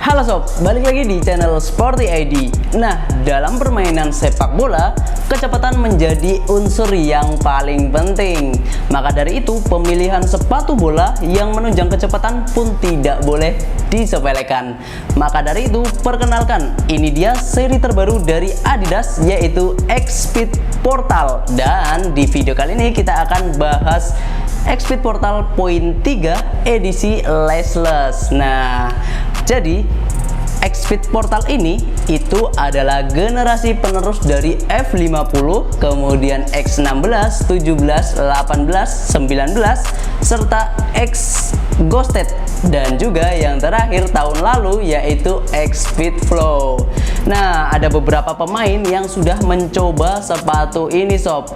Halo sob, balik lagi di channel Sporty ID. Nah, dalam permainan sepak bola, kecepatan menjadi unsur yang paling penting. Maka dari itu, pemilihan sepatu bola yang menunjang kecepatan pun tidak boleh disepelekan. Maka dari itu, perkenalkan, ini dia seri terbaru dari Adidas, yaitu X-Speed Portal. Dan di video kali ini kita akan bahas X-Speed Portal Point 3 edisi Laceless. Nah, jadi X-Speed Portal ini itu adalah generasi penerus dari F50, kemudian X16, 17, 18, 19, serta X Ghosted, dan juga yang terakhir tahun lalu yaitu X-Speed Flow. Nah, ada beberapa pemain yang sudah mencoba sepatu ini sob.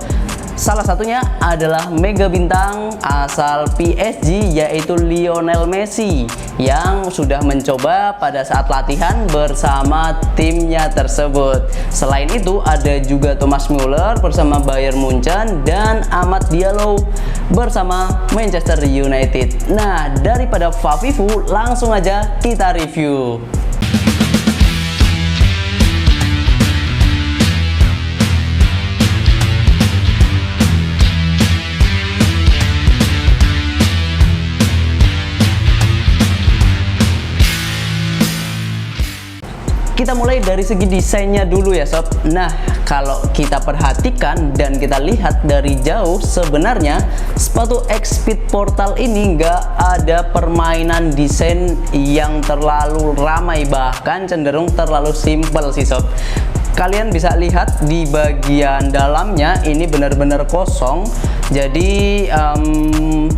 Salah satunya adalah mega bintang asal PSG yaitu Lionel Messi yang sudah mencoba pada saat latihan bersama timnya tersebut. Selain itu ada juga Thomas Müller bersama Bayern Munchen dan Amad Diallo bersama Manchester United. Nah, daripada Fafifu, langsung aja kita review. Kita mulai dari segi desainnya dulu ya sob. Nah, kalau kita perhatikan dan kita lihat dari jauh, sebenarnya sepatu X-Speed Portal ini nggak ada permainan desain yang terlalu ramai, bahkan cenderung terlalu simpel sih sob. Kalian bisa lihat di bagian dalamnya ini benar-benar kosong. Jadi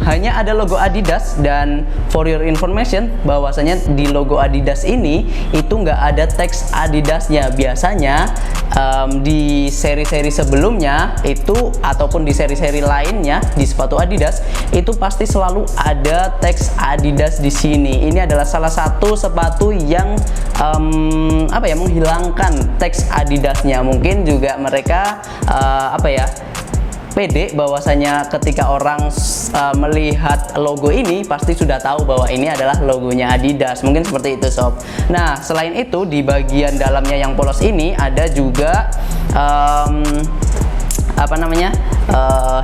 hanya ada logo Adidas, dan for your information bahwasanya di logo Adidas ini itu nggak ada teks Adidasnya. Biasanya di seri-seri sebelumnya itu ataupun di seri-seri lainnya di sepatu Adidas itu pasti selalu ada teks Adidas di sini. Ini adalah salah satu sepatu yang menghilangkan teks Adidasnya. Mungkin juga mereka pede bahwasanya ketika orang melihat logo ini pasti sudah tahu bahwa ini adalah logonya Adidas. Mungkin seperti itu sob. Nah, selain itu di bagian dalamnya yang polos ini ada juga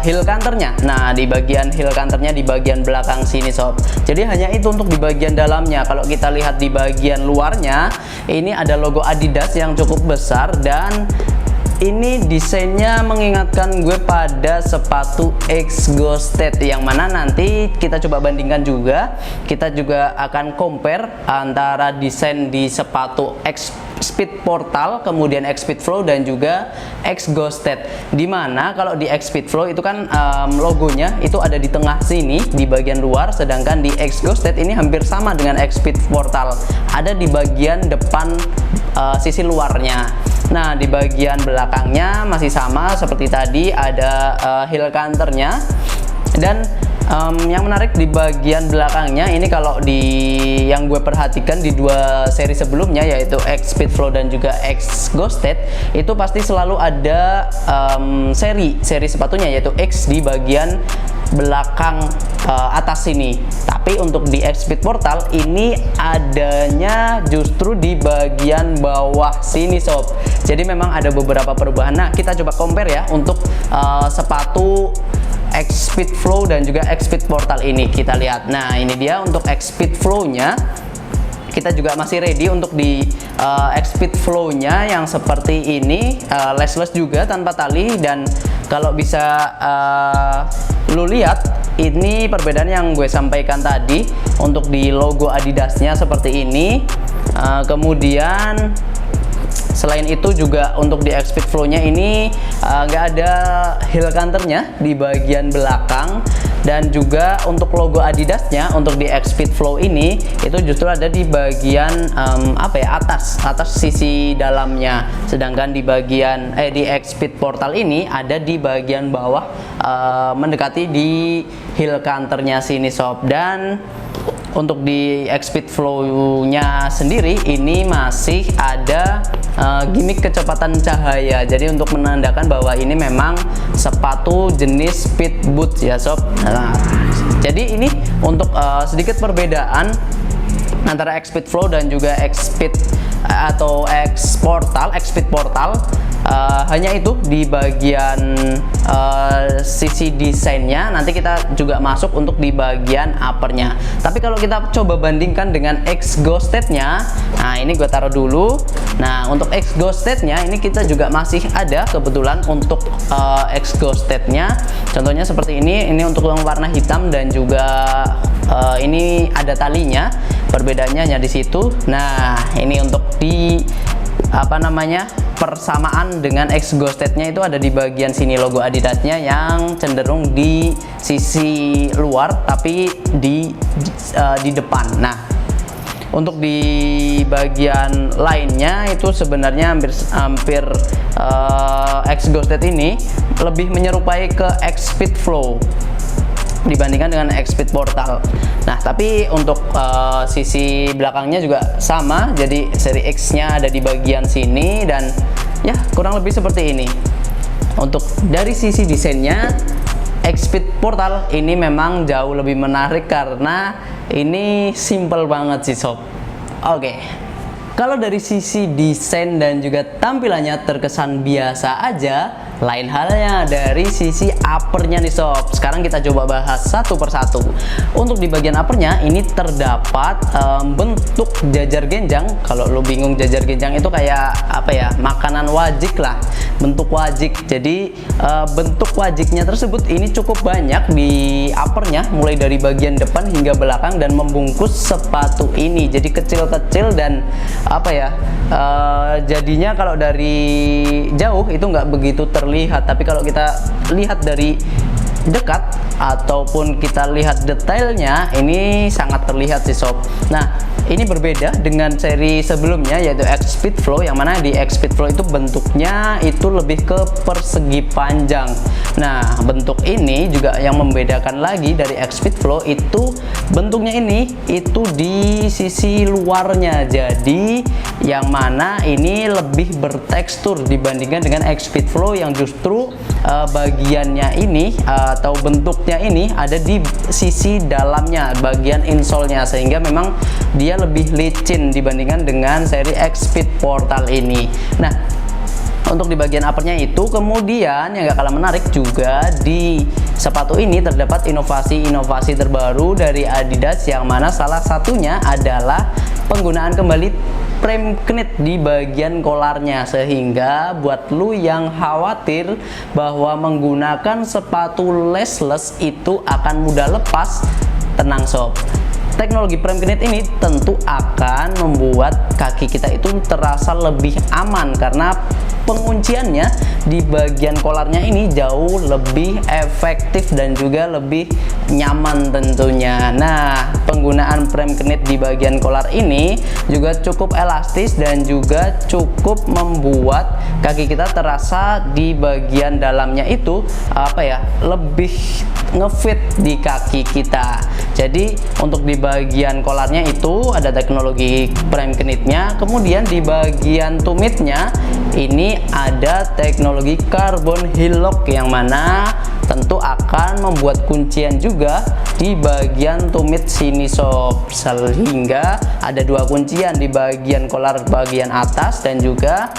heel counternya. Nah, di bagian heel counternya di bagian belakang sini sob. Jadi hanya itu untuk di bagian dalamnya. Kalau kita lihat di bagian luarnya, ini ada logo Adidas yang cukup besar, dan ini desainnya mengingatkan gue pada sepatu X Ghosted, yang mana nanti kita coba bandingkan juga. Kita juga akan compare antara desain di sepatu X-Speed Portal, kemudian X-Speed Flow, dan juga X Ghosted. Dimana kalau di X-Speed Flow itu kan logonya itu ada di tengah sini di bagian luar, sedangkan di X Ghosted ini hampir sama dengan X-Speed Portal, ada di bagian depan sisi luarnya. Nah, di bagian belakangnya masih sama seperti tadi, ada heel counternya. Dan yang menarik di bagian belakangnya ini, kalau di yang gue perhatikan di dua seri sebelumnya yaitu X-Speed Flow dan juga X Ghosted, itu pasti selalu ada seri sepatunya yaitu X di bagian belakang atas sini. Tapi untuk di X-Speed Portal ini adanya justru di bagian bawah sini sob. Jadi memang ada beberapa perubahan. Nah, kita coba compare ya untuk sepatu X-Speed Flow dan juga X-Speed Portal ini. Kita lihat. Nah, ini dia untuk X-Speed Flow-nya. Kita juga masih ready untuk di X-Speed Flow-nya yang seperti ini, laceless juga tanpa tali. Dan kalau bisa lu lihat, ini perbedaan yang gue sampaikan tadi. Untuk di logo Adidasnya seperti ini, kemudian selain itu juga untuk di X-Speed Flow-nya ini nggak ada heel counternya di bagian belakang, dan juga untuk logo Adidasnya untuk di X-Speed Flow ini itu justru ada di bagian atas sisi dalamnya, sedangkan di bagian di X-Speed Portal ini ada di bagian bawah mendekati di heel counternya sini sob. Dan untuk di X-Speed Flow-nya sendiri ini masih ada gimmick kecepatan cahaya. Jadi untuk menandakan bahwa ini memang sepatu jenis speed boot ya sob. Nah, jadi ini untuk sedikit perbedaan antara X-Speed Flow dan juga X-Speed atau X-Speed Portal. Hanya itu di bagian sisi desainnya. Nanti kita juga masuk untuk di bagian uppernya. Tapi kalau kita coba bandingkan dengan X Ghosted-nya, nah ini gue taruh dulu. Nah untuk X Ghosted-nya ini kita juga masih ada kebetulan untuk X Ghosted-nya. Contohnya seperti ini untuk yang warna hitam dan juga ini ada talinya. Perbedaannya hanya di situ. Nah ini untuk di persamaan dengan X Ghosted-nya itu ada di bagian sini logo Adidasnya yang cenderung di sisi luar tapi di depan. Nah untuk di bagian lainnya itu sebenarnya hampir X Ghosted ini lebih menyerupai ke X-Speed Flow dibandingkan dengan X-Speed Portal. Nah tapi untuk sisi belakangnya juga sama, jadi seri X nya ada di bagian sini dan ya kurang lebih seperti ini. Untuk dari sisi desainnya X-Speed Portal ini memang jauh lebih menarik karena ini simple banget sih sob. Oke. Kalau dari sisi desain dan juga tampilannya terkesan biasa aja, lain halnya dari sisi uppernya nih sob. Sekarang kita coba bahas satu persatu. Untuk di bagian uppernya ini terdapat bentuk jajar genjang. Kalau lo bingung jajar genjang itu kayak apa ya, makanan wajik lah, bentuk wajik. Jadi bentuk wajiknya tersebut ini cukup banyak di uppernya, mulai dari bagian depan hingga belakang dan membungkus sepatu ini. Jadi kecil-kecil dan apa ya, jadinya kalau dari jauh itu nggak begitu terlihat, tapi kalau kita lihat dari dekat ataupun kita lihat detailnya ini sangat terlihat sih sob. Nah ini berbeda dengan seri sebelumnya yaitu X-Speed Flow, yang mana di X-Speed Flow itu bentuknya itu lebih ke persegi panjang. Nah bentuk ini juga yang membedakan lagi dari X-Speed Flow itu bentuknya ini itu di sisi luarnya, jadi yang mana ini lebih bertekstur dibandingkan dengan X-Speed Flow yang justru bagiannya ini atau bentuknya ini ada di sisi dalamnya, bagian insole-nya, sehingga memang dia lebih licin dibandingkan dengan seri X-Speed Portal ini. Nah untuk di bagian uppernya itu kemudian yang gak kalah menarik juga, di sepatu ini terdapat inovasi-inovasi terbaru dari Adidas, yang mana salah satunya adalah penggunaan kembali frame knit di bagian kolarnya, sehingga buat lu yang khawatir bahwa menggunakan sepatu laceless itu akan mudah lepas, tenang sob. Teknologi frame knit ini tentu akan membuat kaki kita itu terasa lebih aman karena pengunciannya di bagian kolarnya ini jauh lebih efektif dan juga lebih nyaman tentunya. Nah penggunaan frame knit di bagian kolar ini juga cukup elastis dan juga cukup membuat kaki kita terasa di bagian dalamnya itu apa ya, lebih ngefit di kaki kita. Jadi untuk di bagian kolarnya itu ada teknologi frame knitnya, kemudian di bagian tumitnya ini ada teknologi carbon heel lock, yang mana tentu akan membuat kuncian juga di bagian tumit sini sob, sehingga ada dua kuncian di bagian kolar bagian atas dan juga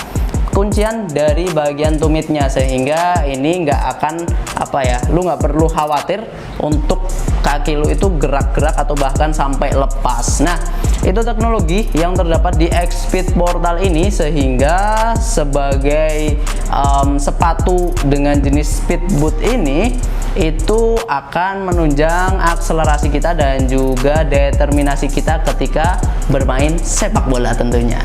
kuncian dari bagian tumitnya, sehingga ini nggak akan apa ya, lu nggak perlu khawatir untuk kaki lu itu gerak-gerak atau bahkan sampai lepas. Nah itu teknologi yang terdapat di X-Speed Portal ini, sehingga sebagai sepatu dengan jenis speed boot ini itu akan menunjang akselerasi kita dan juga determinasi kita ketika bermain sepak bola tentunya.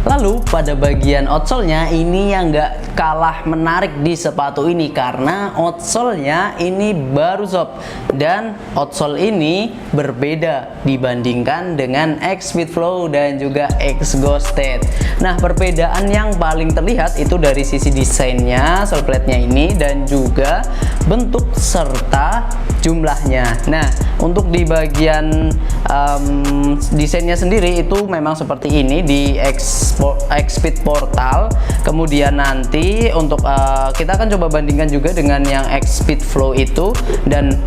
Lalu pada bagian outsole-nya ini yang gak kalah menarik di sepatu ini, karena outsole-nya ini baru sob, dan outsole ini berbeda dibandingkan dengan X-Speed Flow dan juga X Ghosted. Nah perbedaan yang paling terlihat itu dari sisi desainnya, sole plate-nya ini, dan juga bentuk serta jumlahnya. Nah, untuk di bagian desainnya sendiri itu memang seperti ini di Xspeed Portal. Kemudian nanti untuk kita akan coba bandingkan juga dengan yang Xspeed Flow itu, dan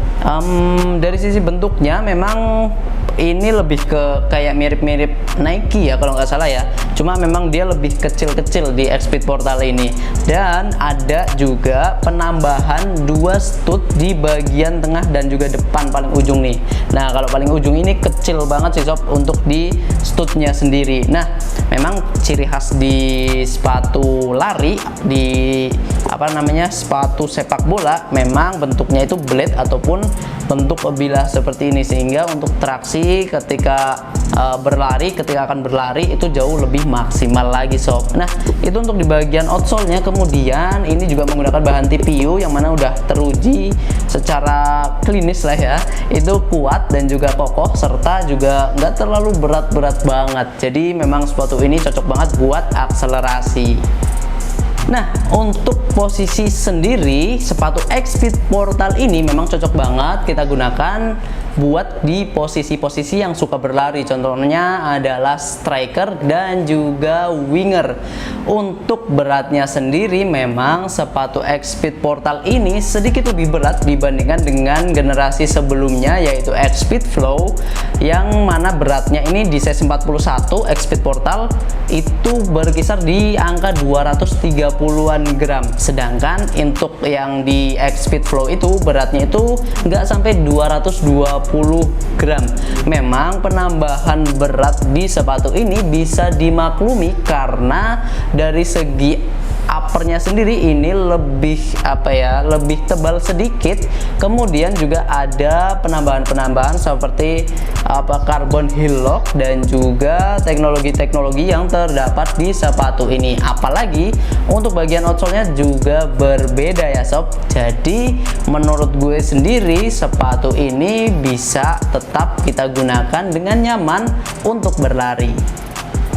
dari sisi bentuknya memang ini lebih ke kayak mirip-mirip Nike ya kalau nggak salah ya, cuma memang dia lebih kecil-kecil di Xspeed Portal ini. Dan ada juga penambahan 2 stud di bagian tengah dan juga depan paling ujung nih. Nah, kalau paling ujung ini kecil banget sih sob untuk di studnya sendiri. Nah, memang ciri khas di sepatu lari, di apa namanya, sepatu sepak bola, memang bentuknya itu blade ataupun bentuk bilah seperti ini, sehingga untuk traksi ketika berlari, ketika akan berlari itu jauh lebih maksimal lagi sob. Nah, itu untuk di bagian outsole-nya. Kemudian ini juga menggunakan bahan TPU yang mana udah teruji secara klinis lah ya, itu kuat dan juga kokoh, serta juga nggak terlalu berat-berat banget. Jadi memang sepatu ini cocok banget buat akselerasi. Nah, untuk posisi sendiri sepatu Xspeed Portal ini memang cocok banget kita gunakan buat di posisi-posisi yang suka berlari. Contohnya adalah striker dan juga winger. Untuk beratnya sendiri memang sepatu Xspeed Portal ini sedikit lebih berat dibandingkan dengan generasi sebelumnya, yaitu Xspeed Flow, yang mana beratnya ini di size 41 Xspeed Portal itu berkisar di angka 230-an gram, sedangkan untuk yang di Xspeed Flow itu beratnya itu nggak sampai 220 gram. Memang penambahan berat di sepatu ini bisa dimaklumi karena dari segi uppernya sendiri ini lebih apa ya, lebih tebal sedikit. Kemudian juga ada penambahan-penambahan seperti carbon heel lock dan juga teknologi-teknologi yang terdapat di sepatu ini. Apalagi untuk bagian outsole-nya juga berbeda ya sob. Jadi menurut gue sendiri sepatu ini bisa tetap kita gunakan dengan nyaman untuk berlari.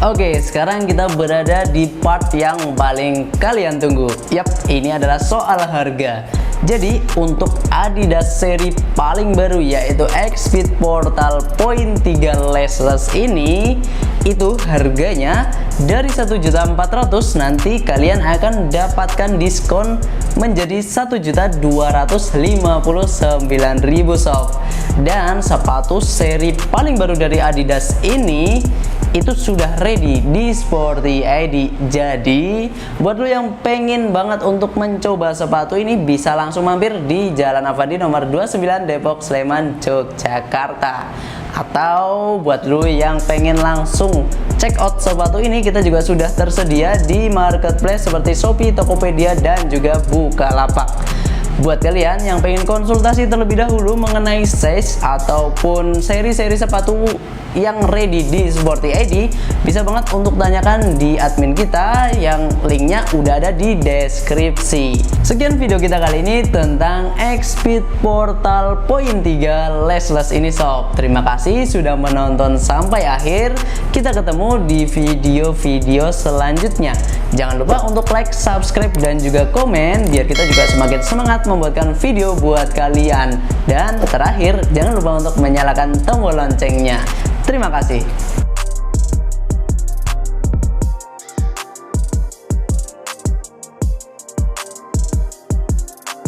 Oke, sekarang kita berada di part yang paling kalian tunggu. Yap, ini adalah soal harga. Jadi untuk Adidas seri paling baru yaitu Xspeed Portal Point 3 Laceless ini, itu harganya dari 1.400.000 nanti kalian akan dapatkan diskon menjadi 1.259.000 sob. Dan sepatu seri paling baru dari Adidas ini itu sudah ready di Sporty ID. Jadi buat lo yang pengen banget untuk mencoba sepatu ini, bisa langsung mampir di Jalan Avandi nomor 29 Depok Sleman Yogyakarta. Atau buat lo yang pengen langsung check out sepatu ini, kita juga sudah tersedia di marketplace seperti Shopee, Tokopedia, dan juga Bukalapak. Buat kalian yang pengen konsultasi terlebih dahulu mengenai size ataupun seri-seri sepatu yang ready di Sporty ID, bisa banget untuk tanyakan di admin kita yang linknya udah ada di deskripsi. Sekian video kita kali ini tentang Xspeed Portal Point 3 Laceless ini sob. Terima kasih sudah menonton sampai akhir. Kita ketemu di video-video selanjutnya. Jangan lupa untuk like, subscribe, dan juga komen biar kita juga semakin semangat membuatkan video buat kalian. Dan terakhir, jangan lupa untuk menyalakan tombol loncengnya. Terima kasih.